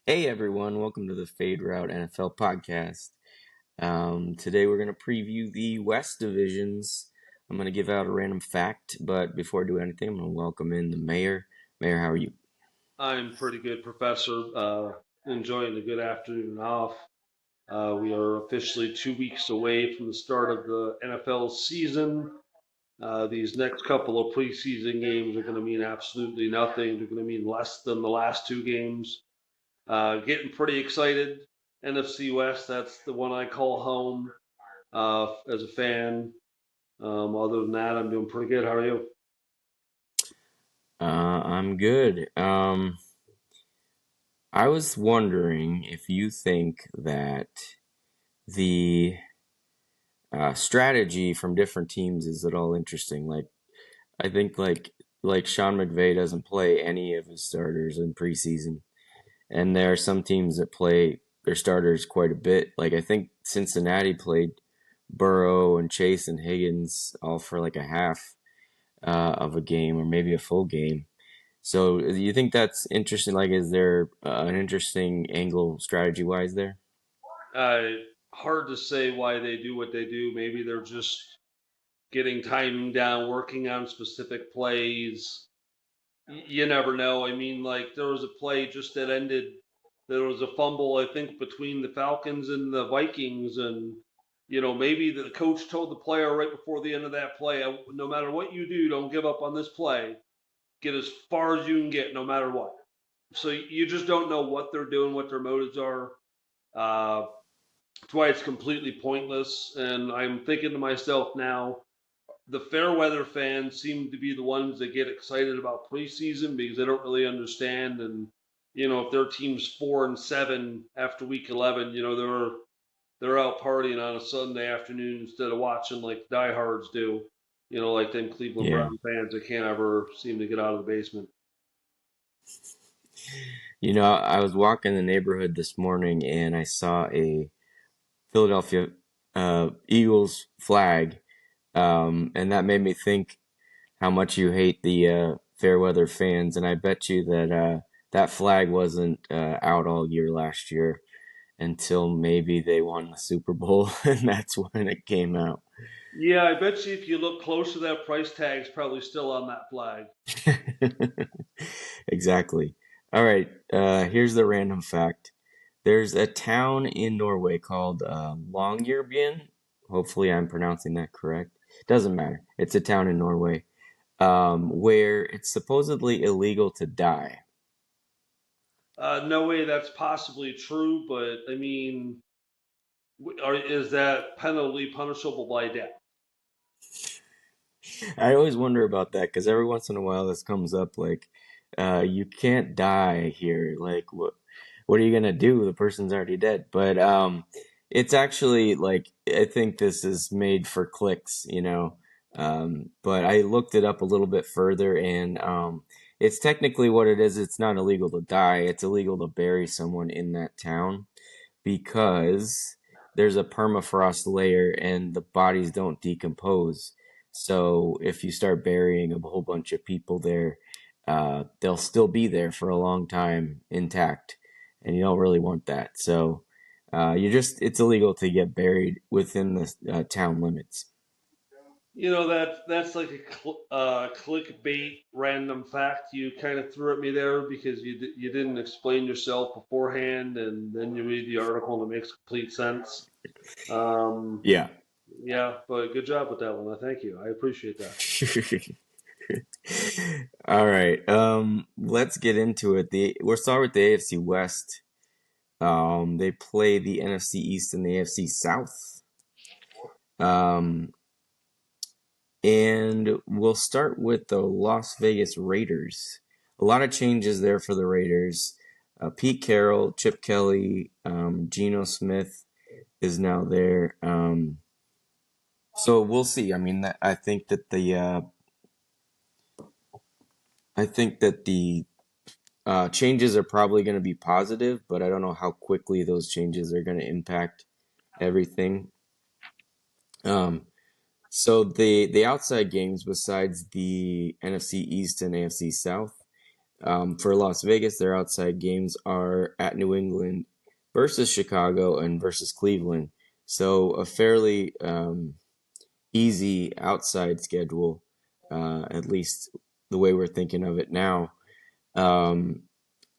Hey everyone, welcome to the Fade Route NFL podcast. Today we're going to preview the West divisions. I'm going to give out a random fact, but before I do anything, I'm going to welcome in the mayor. Mayor, how are you? I'm pretty good, Professor. Enjoying a good afternoon off. We are officially 2 weeks away from the start of the NFL season. These next couple of preseason games are going to mean absolutely nothing. They're going to mean less than the last two games. Getting pretty excited. NFC West, that's the one I call home as a fan. Other than that, I'm doing pretty good. How are you? I'm good. I was wondering if you think that the strategy from different teams is at all interesting. I think like Sean McVay doesn't play any of his starters in preseason. And there are some teams that play their starters quite a bit. Like I think Cincinnati played Burrow and Chase and Higgins all for like a half of a game or maybe a full game. So do you think that's interesting? Like, is there an interesting angle strategy wise there? Uh, Hard to say why they do what they do. Maybe they're just getting timing down, working on specific plays. You never know. I mean, like there was a play just that ended. There was a fumble, I think, between the Falcons and the Vikings, and maybe the coach told the player right before the end of that play, no matter what you do, don't give up on this play. Get as far as you can get, no matter what. So you just don't know what they're doing, what their motives are. Uh, that's why it's completely pointless. And I'm thinking to myself now, the fair weather fans seem to be the ones that get excited about preseason because they don't really understand. And if their team's 4-7 after week 11, they're out partying on a Sunday afternoon instead of watching like the diehards do. Like them Cleveland Yeah. Brown fans that can't ever seem to get out of the basement. I was walking the neighborhood this morning and I saw a Philadelphia Eagles flag, and that made me think how much you hate the Fairweather fans, and I bet you that that flag wasn't out all year last year until maybe they won the Super Bowl, and that's when it came out. Yeah, I bet you if you look closer, that price tag's probably still on that flag. Exactly. All right, here's the random fact. There's a town in Norway called Longyearbyen. Hopefully, I'm pronouncing that correct. Doesn't matter. It's a town in Norway where it's supposedly illegal to die. No way that's possibly true, but I mean, is that penalty punishable by death? I always wonder about that because every once in a while this comes up like, you can't die here. Like, what are you gonna do? The person's already dead. But it's actually like I think this is made for clicks. But I looked it up a little bit further, and it's technically what it is. It's not illegal to die. It's illegal to bury someone in that town because there's a permafrost layer and the bodies don't decompose. So if you start burying a whole bunch of people there, they'll still be there for a long time intact, and you don't really want that. So it's illegal to get buried within the town limits. That's like a clickbait random fact you kind of threw at me there because you didn't explain yourself beforehand, and then you read the article and it makes complete sense. Um, Yeah. yeah, but good job with that one. Thank you. I appreciate that. All right. Let's get into it. We'll start with the AFC West. They play the NFC East and the AFC South. Um, and we'll start with the Las Vegas Raiders. A lot of changes there for the Raiders. Pete Carroll, Chip Kelly, Geno Smith is now there. So we'll see. I mean, I think that the changes are probably going to be positive, but I don't know how quickly those changes are going to impact everything. Um, So the outside games besides the NFC East and AFC South, For Las Vegas, their outside games are at New England versus Chicago and versus Cleveland. So a fairly easy outside schedule, at least the way we're thinking of it now. Um,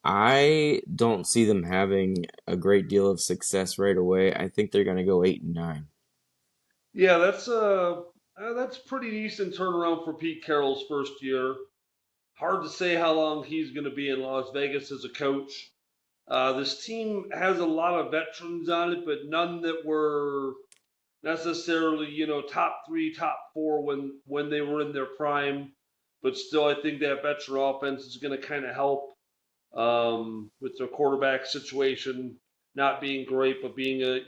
I don't see them having a great deal of success right away. I think they're going to go 8-9. Yeah, that's pretty decent turnaround for Pete Carroll's first year. Hard to say how long he's going to be in Las Vegas as a coach. This team has a lot of veterans on it, but none that were necessarily, top three, top four when they were in their prime. But still, I think that veteran offense is going to kind of help with their quarterback situation not being great, but being a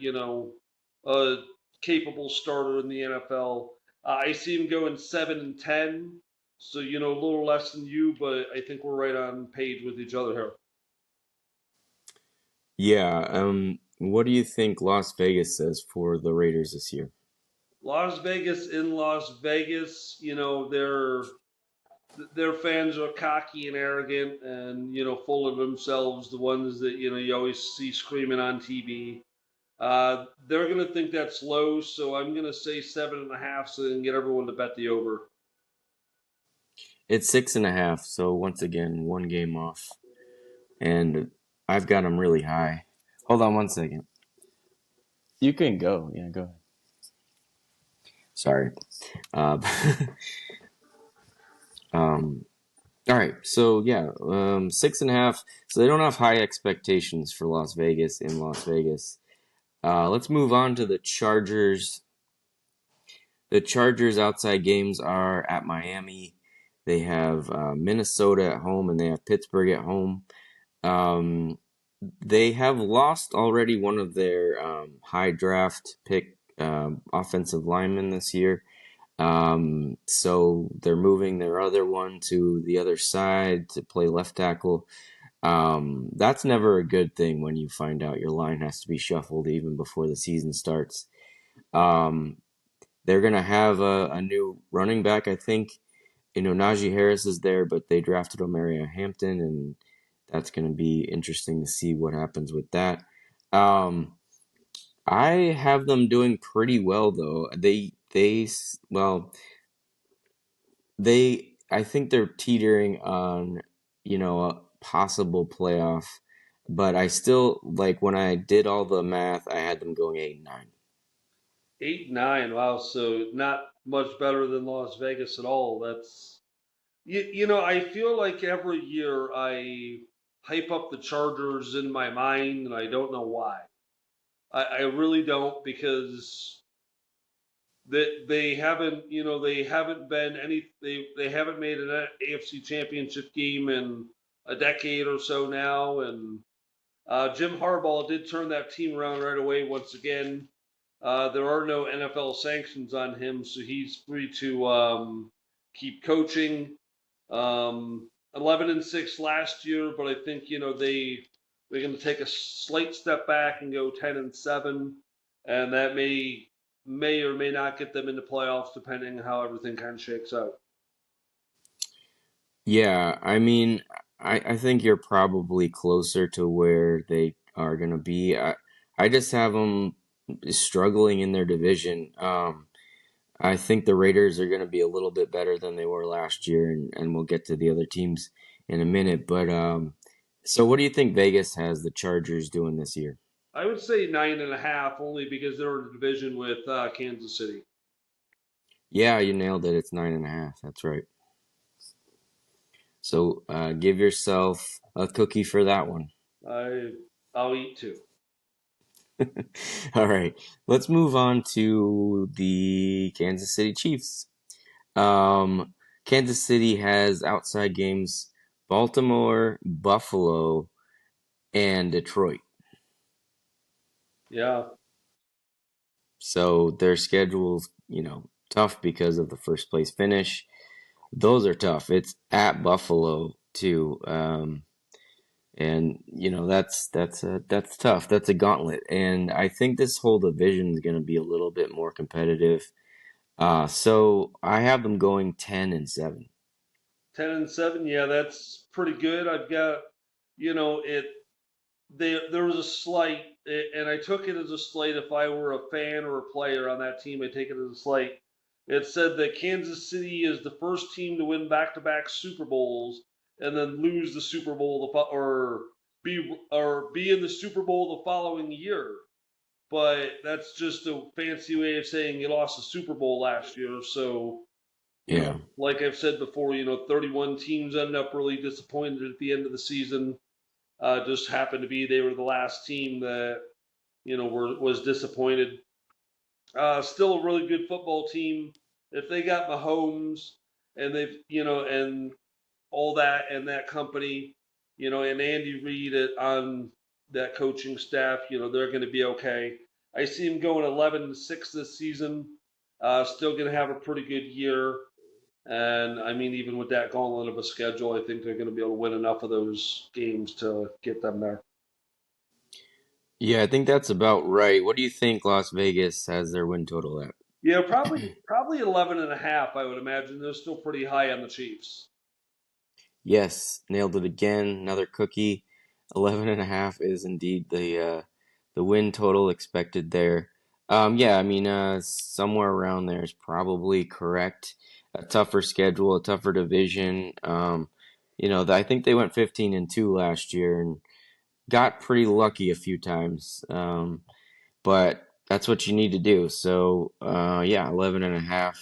capable starter in the NFL. I see him going 7-10, so a little less than you, but I think we're right on page with each other here. Yeah, what do you think Las Vegas says for the Raiders this year? Las Vegas in Las Vegas, their fans are cocky and arrogant and full of themselves. The ones that you always see screaming on TV. They're going to think that's low, so I'm going to say 7.5 so they can get everyone to bet the over. It's 6.5, so once again, one game off. And I've got them really high. Hold on one second. You can go. Yeah, go ahead. Sorry. Uh, um, all right. So yeah, 6.5. So they don't have high expectations for Las Vegas in Las Vegas. Let's move on to the Chargers. The Chargers outside games are at Miami. They have Minnesota at home and they have Pittsburgh at home. Um, they have lost already one of their high draft pick offensive linemen this year. So they're moving their other one to the other side to play left tackle. That's never a good thing when you find out your line has to be shuffled even before the season starts. Um, they're going to have a new running back, I think. Najee Harris is there, but they drafted Omaria Hampton, and that's going to be interesting to see what happens with that. Um, I have them doing pretty well, though. Well, I think they're teetering on, a possible playoff, but I still, like, when I did all the math, I had them going 8-9. 8-9, wow, so not much better than Las Vegas at all. That's I feel like every year I hype up the Chargers in my mind, and I don't know why. I really don't because that they haven't been they haven't made an AFC Championship game in a decade or so now, and Jim Harbaugh did turn that team around right away once again. There are no NFL sanctions on him, so he's free to keep coaching. 11-6 last year, but I think they're going to take a slight step back and go 10-7, and that may or may not get them into playoffs depending on how everything kind of shakes out. Yeah, I mean, I think you're probably closer to where they are going to be. I just have them struggling in their division. I think the Raiders are going to be a little bit better than they were last year, and we'll get to the other teams in a minute. But so what do you think Vegas has the Chargers doing this year? I would say 9.5, only because they're in a division with Kansas City. Yeah, you nailed it. It's 9.5. That's right. So give yourself a cookie for that one. I'll eat two. All right, let's move on to the Kansas City Chiefs. Um, Kansas City has outside games Baltimore, Buffalo, and Detroit. Yeah, So their schedule's, tough because of the first place finish. Those are tough. It's at Buffalo too. And that's tough. That's a gauntlet. And I think this whole division is going to be a little bit more competitive. So I have them going 10-7. 10-7. Yeah, that's pretty good. I've got, it. There was a slight, and I took it as a slight. If I were a fan or a player on that team, I take it as a slight. It said that Kansas City is the first team to win back-to-back Super Bowls and then lose the Super Bowl or be in the Super Bowl the following year. But that's just a fancy way of saying you lost the Super Bowl last year. So, Yeah. like I've said before, 31 teams ended up really disappointed at the end of the season. Just happened to be they were the last team that was disappointed. Still a really good football team. If they got Mahomes and they've and all that and that company, and Andy Reid on that coaching staff, they're going to be okay. I see him going 11-6 this season. Still going to have a pretty good year. And I mean, even with that gauntlet of a schedule, I think they're going to be able to win enough of those games to get them there. Yeah, I think that's about right. What do you think Las Vegas has their win total at? Yeah, probably 11.5. I would imagine they're still pretty high on the Chiefs. Yes, nailed it again. Another cookie. 11.5 is indeed the win total expected there. Yeah, I mean, somewhere around there is probably correct. A tougher schedule, a tougher division. I think they went 15-2 last year and got pretty lucky a few times. But that's what you need to do. So, yeah, 11.5.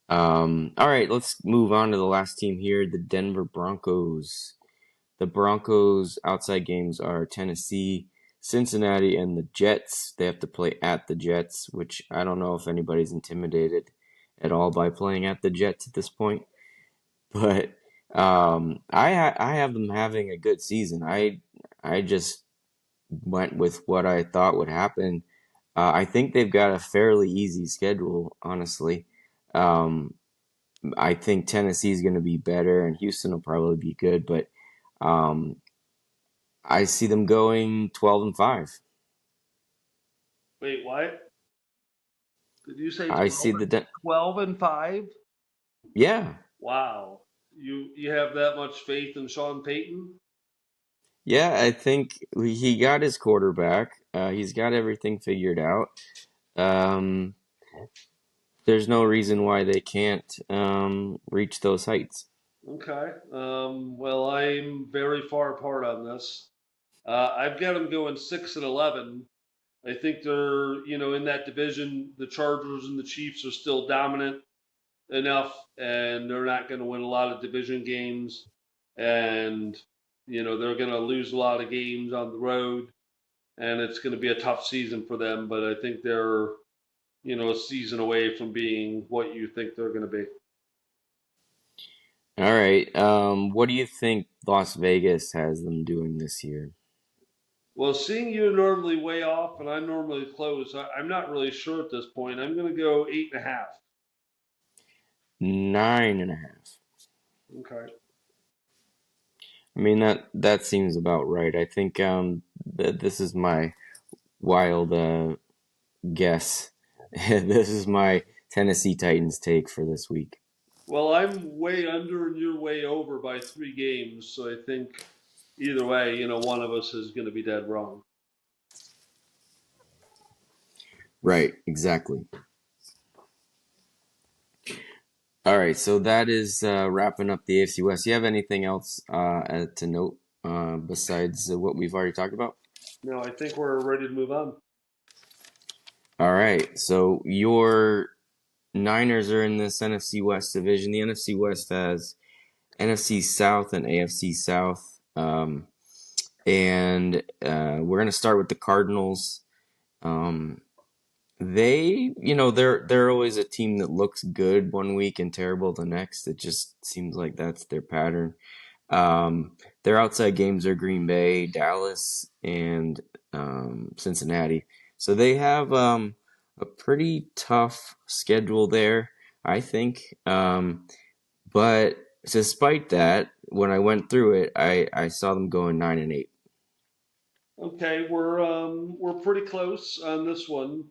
All right, let's move on to the last team here, the Denver Broncos. The Broncos' outside games are Tennessee, Cincinnati, and the Jets. They have to play at the Jets, which I don't know if anybody's intimidated at all by playing at the Jets at this point. But I have them having a good season. I just went with what I thought would happen. I think they've got a fairly easy schedule, honestly. Um, I think Tennessee's going to be better, and Houston will probably be good, but um, I see them going 12-5. Wait, what? Did you say I 12 see and the 12-5? yeah, Wow. You have that much faith in Sean Payton? yeah. I think he got his quarterback. He's got everything figured out. Um, there's no reason why they can't reach those heights. Okay. Well, I'm very far apart on this. I've got them going 6-11. I think they're, in that division, the Chargers and the Chiefs are still dominant enough, and they're not going to win a lot of division games, and they're going to lose a lot of games on the road, and it's going to be a tough season for them. But I think they're a season away from being what you think they're going to be. All right. What do you think Las Vegas has them doing this year? Well, seeing you're normally way off and I'm normally close, I'm not really sure at this point. I'm going to go 8.5. 9.5. Okay. I mean that seems about right. I think that this is my wild guess. This is my Tennessee Titans take for this week. Well, I'm way under and you're way over by 3 games, so I think either way, one of us is going to be dead wrong. Right, exactly. All right, so that is wrapping up the AFC West. Do you have anything else to note besides what we've already talked about? No, I think we're ready to move on. All right, so your Niners are in this NFC West division. The NFC West has NFC South and AFC South. And we're going to start with the Cardinals. Um, they're always a team that looks good one week and terrible the next. It just seems like that's their pattern. Their outside games are Green Bay, Dallas, and Cincinnati. So they have a pretty tough schedule there, I think. But despite that, when I went through it, I saw them going 9-8. Okay, we're pretty close on this one.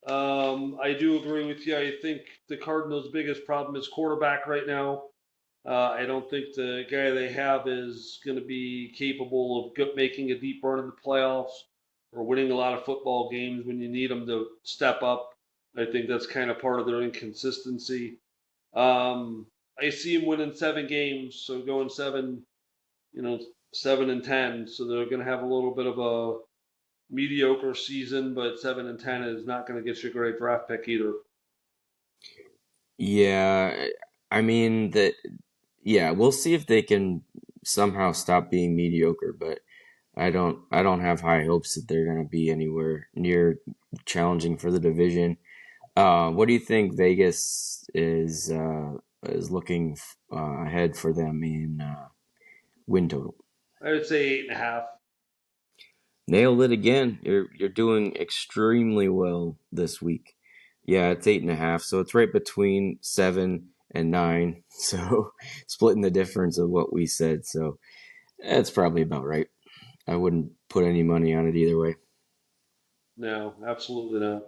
I do agree with you. I think the Cardinals' biggest problem is quarterback right now. I don't think the guy they have is going to be capable of making a deep run in the playoffs or winning a lot of football games when you need them to step up. I think that's kind of part of their inconsistency. Um, I see them winning 7 games, so going seven, 7-10. So they're going to have a little bit of a mediocre season, but 7-10 is not going to get you a great draft pick either. Yeah, I mean that. Yeah, we'll see if they can somehow stop being mediocre, but I don't have high hopes that they're going to be anywhere near challenging for the division. What do you think Vegas is looking ahead for them in win total? I would say 8.5. Nailed it again. You're doing extremely well this week. Yeah, it's 8.5, so it's right between 7 and 9. So splitting the difference of what we said. So that's probably about right. I wouldn't put any money on it either way. No, absolutely not.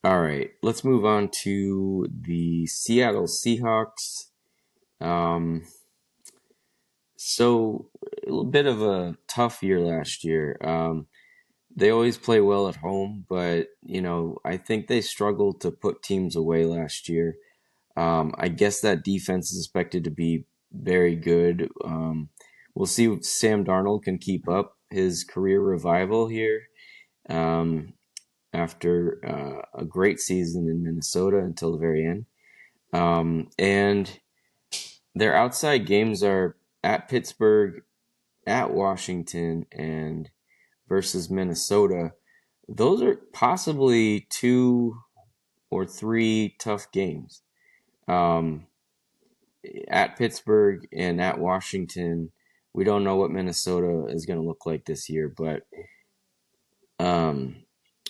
All right, let's move on to the Seattle Seahawks. Um, so a little bit of a tough year last year. They always play well at home, but I think they struggled to put teams away last year. I guess that defense is expected to be very good. We'll see if Sam Darnold can keep up his career revival here um, after a great season in Minnesota until the very end. And their outside games are at Pittsburgh, at Washington, and versus Minnesota. Those are possibly 2 or 3 tough games. Um, at Pittsburgh and at Washington, we don't know what Minnesota is going to look like this year, but um,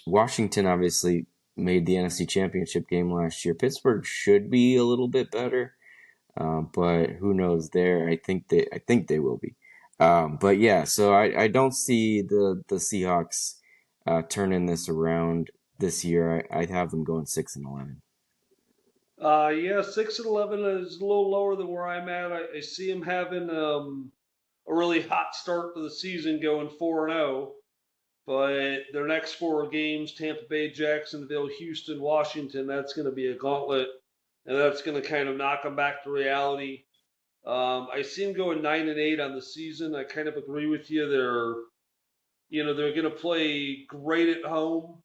Washington obviously made the NFC Championship game last year. Pittsburgh should be a little bit better, but who knows there? I think they will be. But yeah, so I don't see the Seahawks turning this around this year. I'd have them going 6-11. Yeah, 6-11 is a little lower than where I'm at. I see him having a really hot start to the season, going 4-0. But their next 4 games: Tampa Bay, Jacksonville, Houston, Washington. That's going to be a gauntlet, and that's going to kind of knock them back to reality. I see them going 9-8 on the season. I kind of agree with you. They're going to play great at home,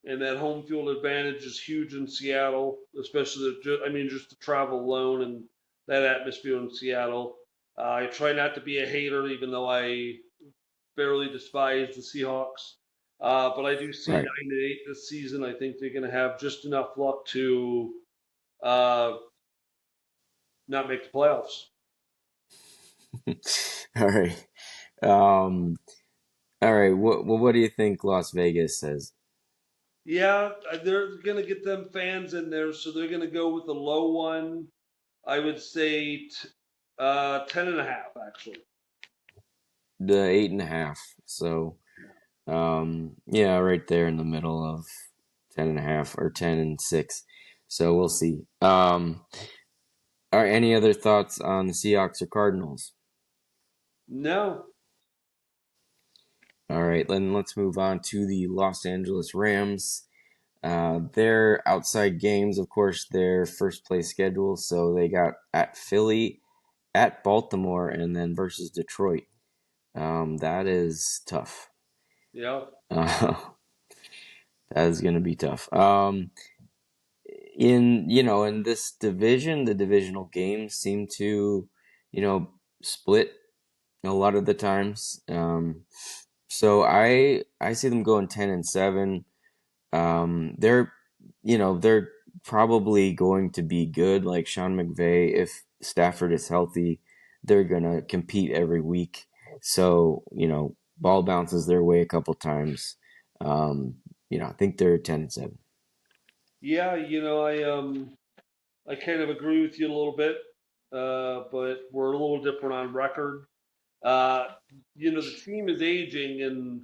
and that home field advantage is huge in Seattle, especially just the travel alone and that atmosphere in Seattle. I try not to be a hater, even though I barely despise the Seahawks. But I do see Right. 9-8 this season. I think they're going to have just enough luck to uh, not make the playoffs. All right. Um, all right. What do you think Las Vegas says? Yeah, they're going to get them fans in there, so they're going to go with the low one. I would say 10.5, actually. The 8.5. So yeah, right there in the middle of 10.5 or 10-6. So we'll see. Are any other thoughts on the Seahawks or Cardinals? No. All right, then let's move on to the Los Angeles Rams. Their outside games, of course, their first place schedule. So they got at Philly, at Baltimore, and then versus Detroit. That is tough. Yeah. Uh, that is going to be tough. In this division, the divisional games seem to, split a lot of the times. So I see them going 10-7. They're probably going to be good. Like Sean McVay, if Stafford is healthy, they're gonna compete every week. So ball bounces their way a couple times. I think they're 10-7. Yeah, I kind of agree with you a little bit, but we're a little different on record. Uh, the team is aging, and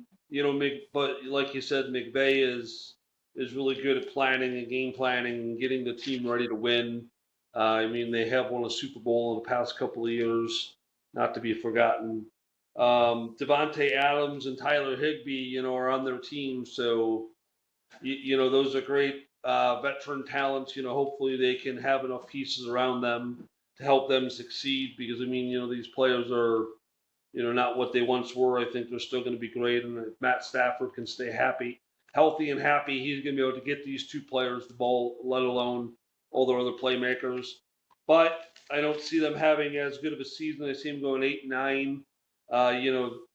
but like you said, McVay is really good at planning and game planning and getting the team ready to win. I mean, they have won a Super Bowl in the past couple of years, not to be forgotten. Devontae Adams and Tyler Higbee, are on their team, so those are great veteran talents. Hopefully they can have enough pieces around them to help them succeed. Because I mean, these players are not what they once were. I think they're still going to be great, and if Matt Stafford can stay healthy and happy, he's going to be able to get these two players the ball, let alone all their other playmakers. But I don't see them having as good of a season. I see them going 8-9.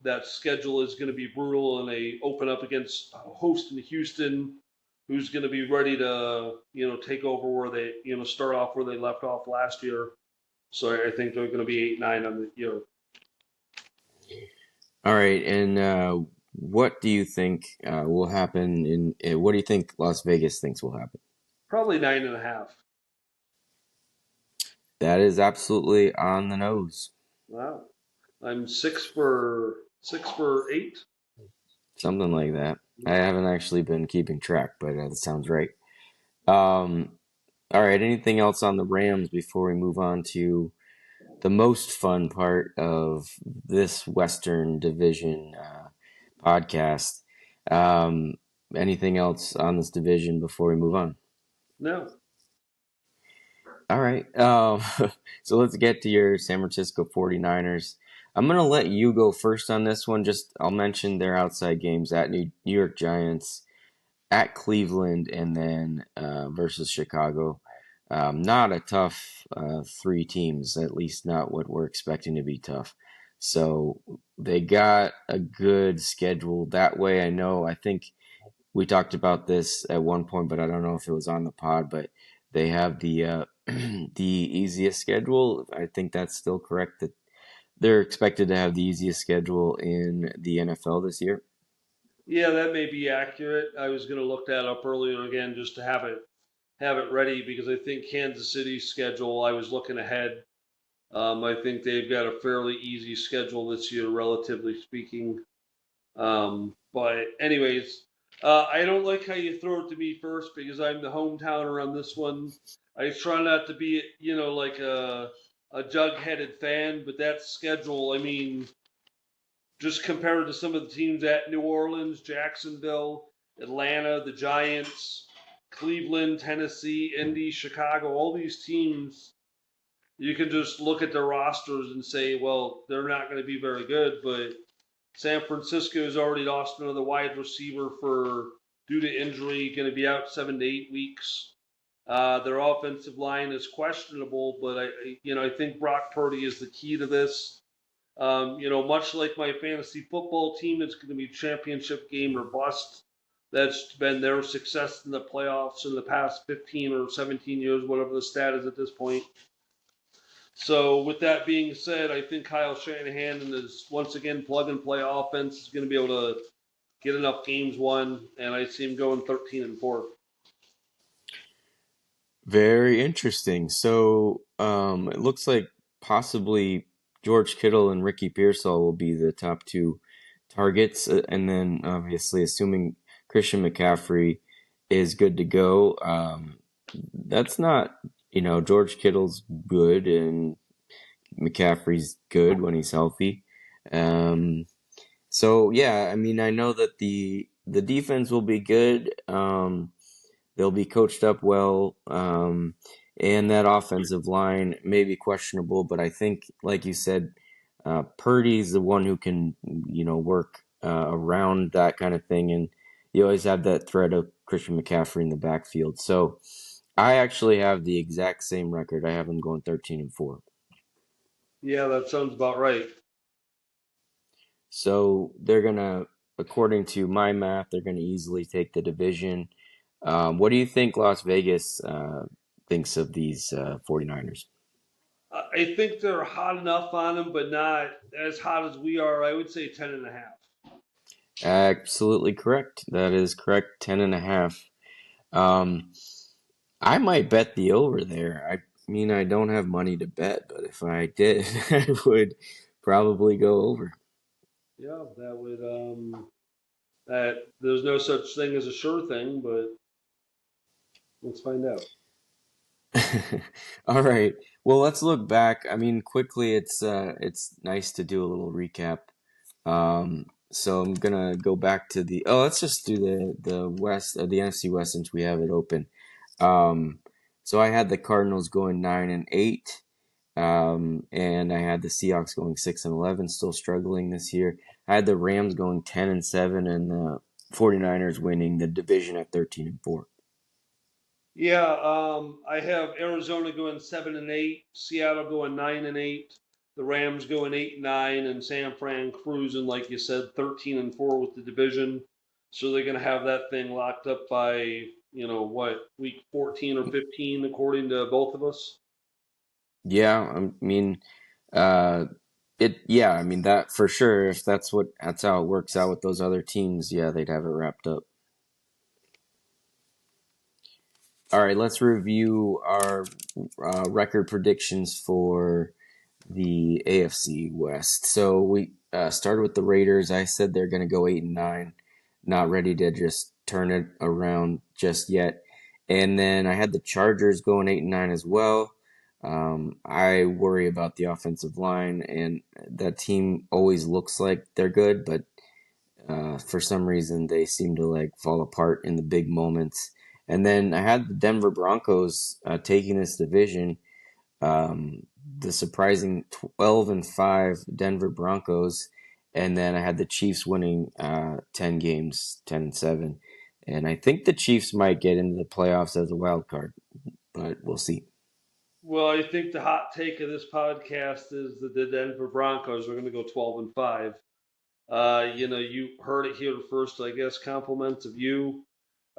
That schedule is going to be brutal, and they open up against host in Houston, who's going to be ready to take over where they start off where they left off last year. So I think they're going to be 8-9 on the year. All right, and what do you think will happen what do you think Las Vegas thinks will happen? Probably 9.5. That is absolutely on the nose. Wow. I'm 6 for 8. Something like that. I Yeah. haven't actually been keeping track, but that sounds right. Um, all right, anything else on the Rams before we move on to the most fun part of this Western Division podcast? Um, Anything else on this division before we move on? No. All right. So let's get to your San Francisco 49ers. I'm going to let you go first on this one. Just I'll mention their outside games at New York Giants, at Cleveland, and then versus Chicago. Not a tough three teams, at least not what we're expecting to be tough. So they got a good schedule that way. I think we talked about this at one point, but I don't know if it was on the pod. But they have the the easiest schedule. I think that's still correct. That they're expected to have the easiest schedule in the NFL this year. Yeah, that may be accurate. I was going to look that up earlier again just to have it ready because I think Kansas City's schedule. I was looking ahead. I think they've got a fairly easy schedule this year, relatively speaking. But anyways, I don't like how you throw it to me first because I'm the hometowner on this one. I try not to be, like a jug-headed fan, but that schedule, I mean, just compared to some of the teams at New Orleans, Jacksonville, Atlanta, the Giants, Cleveland, Tennessee, Indy, Chicago, all these teams, you can just look at their rosters and say, well, they're not going to be very good, but San Francisco has already lost another wide receiver for due to injury, going to be out 7 to 8 weeks. Their offensive line is questionable, but I think Brock Purdy is the key to this. Much like my fantasy football team, it's going to be championship game or bust. That's been their success in the playoffs in the past 15 or 17 years, whatever the stat is at this point. So, with that being said, I think Kyle Shanahan and his once again plug and play offense is going to be able to get enough games won, and I see him going 13-4. Very interesting. So it looks like possibly George Kittle and Ricky Pearsall will be the top two targets, and then obviously assuming Christian McCaffrey is good to go. That's not, George Kittle's good and McCaffrey's good when he's healthy. Um, so yeah, I mean, I know that the defense will be good. They'll be coached up well, and that offensive line may be questionable, but I think, like you said, Purdy's the one who can, work around that kind of thing, and you always have that threat of Christian McCaffrey in the backfield. So I actually have the exact same record. I have them going 13-4. Yeah, that sounds about right. So they're gonna, according to my math, they're gonna easily take the division. What do you think Las Vegas thinks of these 49ers? I think they're hot enough on them, but not as hot as we are. I would say 10.5. Absolutely correct. That is correct. 10.5. Um, I might bet the over there. I mean, I don't have money to bet, but if I did, I would probably go over. Yeah, that would. That there's no such thing as a sure thing, but let's find out. All right. Well, let's look back. I mean, quickly, it's nice to do a little recap. So I'm gonna go back to the let's just do the West the NFC West since we have it open. Um, so I had the Cardinals going 9-8. And I had the Seahawks going 6-11, still struggling this year. I had the Rams going 10-7 and the 49ers winning the division at 13-4. Yeah, I have Arizona going 7-8, Seattle going 9-8, the Rams going 8-9, and San Fran cruising, like you said, 13-4 with the division. So they're going to have that thing locked up by, what, week 14 or 15, according to both of us. Yeah, I mean, uh, I mean that for sure. If that's how it works out with those other teams, yeah, they'd have it wrapped up. All right, let's review our record predictions for the AFC West. So we started with the Raiders. I said they're going to go 8-9, not ready to just turn it around just yet. And then I had the Chargers going 8-9 as well. I worry about the offensive line, and that team always looks like they're good, but for some reason they seem to like fall apart in the big moments. And then I had the Denver Broncos taking this division. The surprising 12-5 Denver Broncos, and then I had the Chiefs winning 10 games, 10-7, and I think the Chiefs might get into the playoffs as a wild card, but we'll see. Well, I think the hot take of this podcast is that the Denver Broncos are going to go 12-5. You heard it here first, I guess. Compliments of you.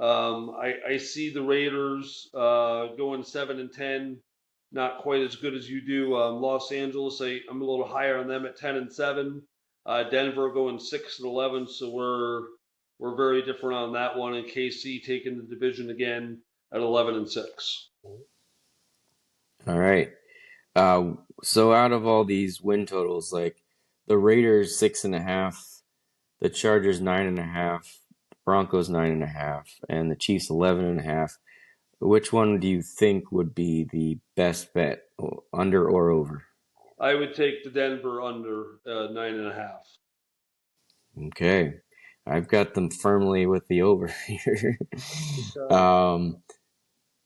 I see the Raiders going 7-10, not quite as good as you do. Los Angeles, I'm a little higher on them at 10-7. Denver going 6-11, so we're very different on that one. And KC taking the division again at 11-6. All right. So out of all these win totals, like the Raiders 6.5, the Chargers 9.5, Broncos 9.5, and the Chiefs 11.5. Which one do you think would be the best bet, under or over? I would take the Denver under 9.5. Okay. I've got them firmly with the over here. Okay. um,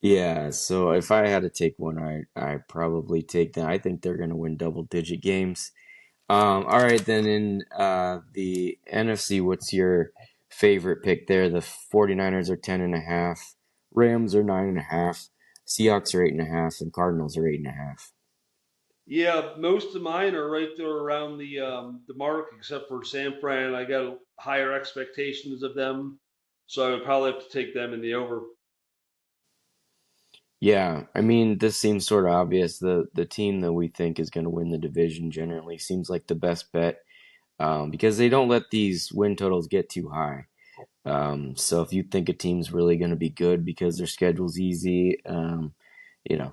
yeah, so if I had to take one, I probably take them. I think they're going to win double digit games. All right, then in the NFC, what's your favorite pick there? The 49ers are 10.5, Rams are 9.5, Seahawks are 8.5, and Cardinals are 8.5. Yeah, most of mine are right there around the mark, except for San Fran. I got higher expectations of them, so I would probably have to take them in the over. Yeah, I mean, this seems sort of obvious. The team that we think is going to win the division generally seems like the best bet, because they don't let these win totals get too high. So if you think a team's really going to be good because their schedule's easy, you know,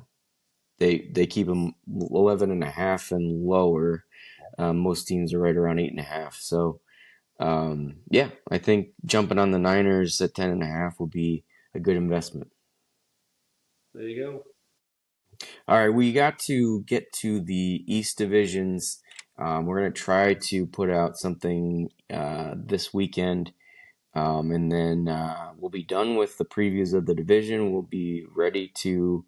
they keep them 11.5 and lower. Most teams are right around 8.5. So yeah, I think jumping on the Niners at 10.5 will be a good investment. There you go. All right, we got to get to the East divisions. We're going to try to put out something this weekend, and then we'll be done with the previews of the division. We'll be ready to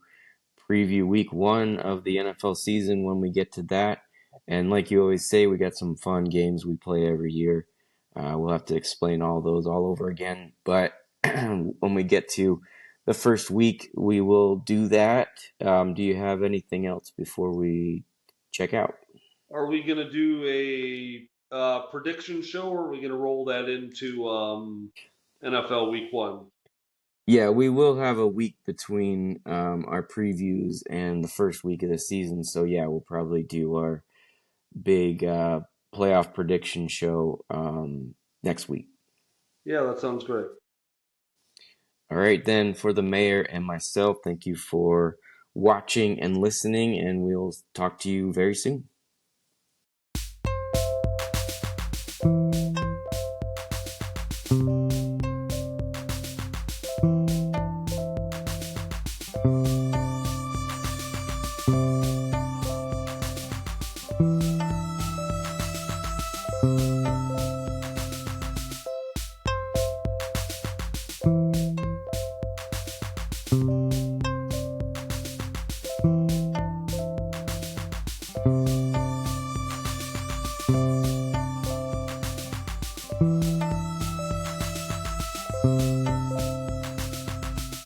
preview week 1 of the NFL season when we get to that. And like you always say, we got some fun games we play every year. We'll have to explain all those all over again. But when we get to the first week, we will do that. Do you have anything else before we check out? Are we going to do a prediction show, or are we going to roll that into NFL Week 1? Yeah, we will have a week between our previews and the first week of the season. So yeah, we'll probably do our big playoff prediction show next week. Yeah, that sounds great. All right, then for the mayor and myself, thank you for watching and listening, and we'll talk to you very soon.